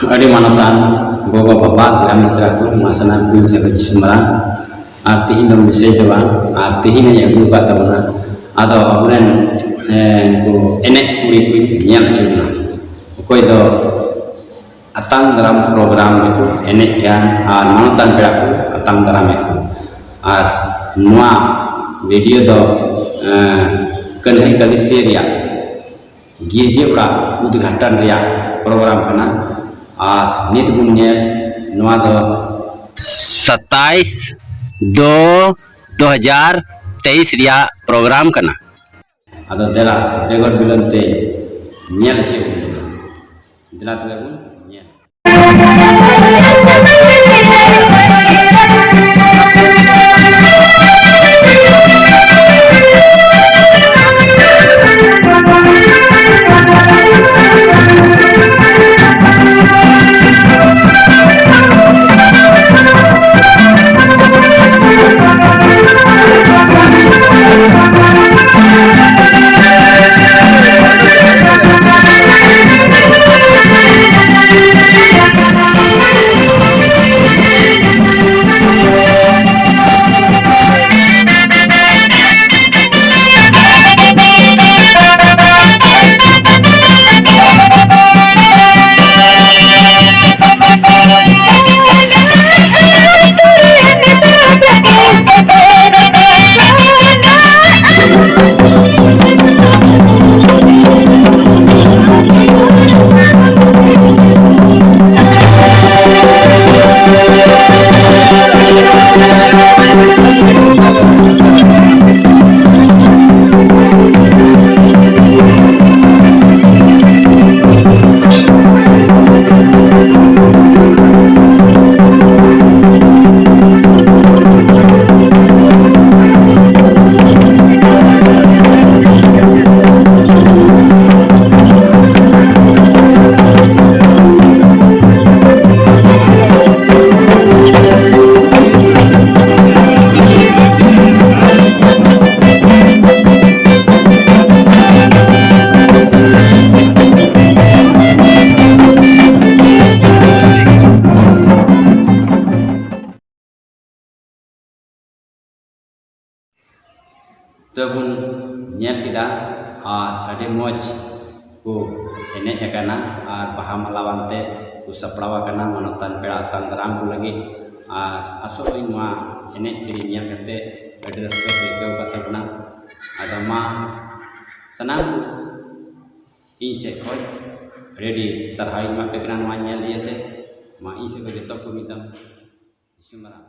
ᱟᱹᱰᱤ ᱢᱟᱱᱚᱛᱟᱱ ᱜᱚᱜᱚ ᱵᱟᱵᱟ ᱜᱟᱢᱤ ᱥᱨᱟ ᱠᱚ ᱢᱟᱥᱟᱱᱟ ᱠᱩᱧ ᱥᱮ ᱡᱤᱥᱩᱢᱨᱟᱱ ᱟᱨ ᱛᱤᱦᱤᱧ ᱫᱚ ᱵᱤᱥᱚᱭ ᱫᱚ ᱵᱟᱝ ᱟᱨ ᱛᱤᱦᱤᱧ ᱤᱧ ᱟᱹᱜᱩ ᱟᱠᱟᱫ ᱛᱟᱵᱚᱱᱟ ᱟᱫᱚ ᱟᱵᱚᱨᱮᱱ ᱮᱱᱮᱡ ᱠᱩᱲᱤ ᱠᱩᱧ ᱧᱮᱞ ᱦᱚᱪᱚ ᱵᱚᱱᱟ ᱚᱠᱚᱭ ᱫᱚ atang dalam program itu enek kan manutan pera ko atang dalam itu ar nua video do kanhai kali seria gije ura udghatan ria program kana ar nit bun nyel nua do 27/2/2023 ria program kana ado dela begor bilante nyel che dela tele bun ᱛᱚᱵᱚᱱ ᱧᱮᱞ ᱠᱮᱫᱟ ᱟᱨ ᱟᱹᱰᱤ ᱢᱚᱡᱽ ᱠᱚ ᱮᱱᱮᱡ ᱟᱠᱟᱱᱟ ᱟᱨ ᱵᱟᱦᱟ ᱢᱟᱞᱟᱣᱟᱱᱛᱮ ᱠᱚ ᱥᱟᱯᱲᱟᱣ ᱟᱠᱟᱱᱟ ᱢᱟᱱᱚᱛᱟᱱ ᱯᱮᱲᱟ ᱟᱛᱟᱝ ᱫᱟᱨᱟᱢ ᱠᱚ ᱞᱟᱹᱜᱤᱫ ᱟᱨ ᱟᱥᱚᱜ ᱟᱹᱧ ᱱᱚᱣᱟ ᱮᱱᱮᱡ ᱥᱮᱨᱮᱧ ᱧᱮᱞ ᱠᱟᱛᱮ ᱟᱹᱰᱤ ᱨᱟᱹᱥᱠᱟᱹ ᱯᱮ ᱟᱹᱭᱠᱟᱹᱣ ᱟᱠᱟᱫ ᱛᱟᱵᱚᱱᱟ ᱟᱫᱚ ᱢᱟ ᱥᱟᱱᱟᱢ ᱠᱚ ᱤᱧ ᱥᱮᱫ ᱠᱷᱚᱡ ᱟᱹᱰᱤ ᱥᱟᱨᱦᱟᱣ ᱤᱧ ᱮᱢᱟ ᱯᱮ ᱠᱟᱱᱟ ᱱᱚᱣᱟ ᱧᱮᱞ ᱤᱭᱟᱹᱛᱮ ᱢᱟ ᱤᱧ ᱥᱮᱫ ᱠᱷᱚᱡ ᱡᱚᱛᱚ ᱠᱚ ᱢᱤᱫ ᱫᱚᱢ ᱡᱤᱥᱩ ᱢᱟᱨᱟᱝ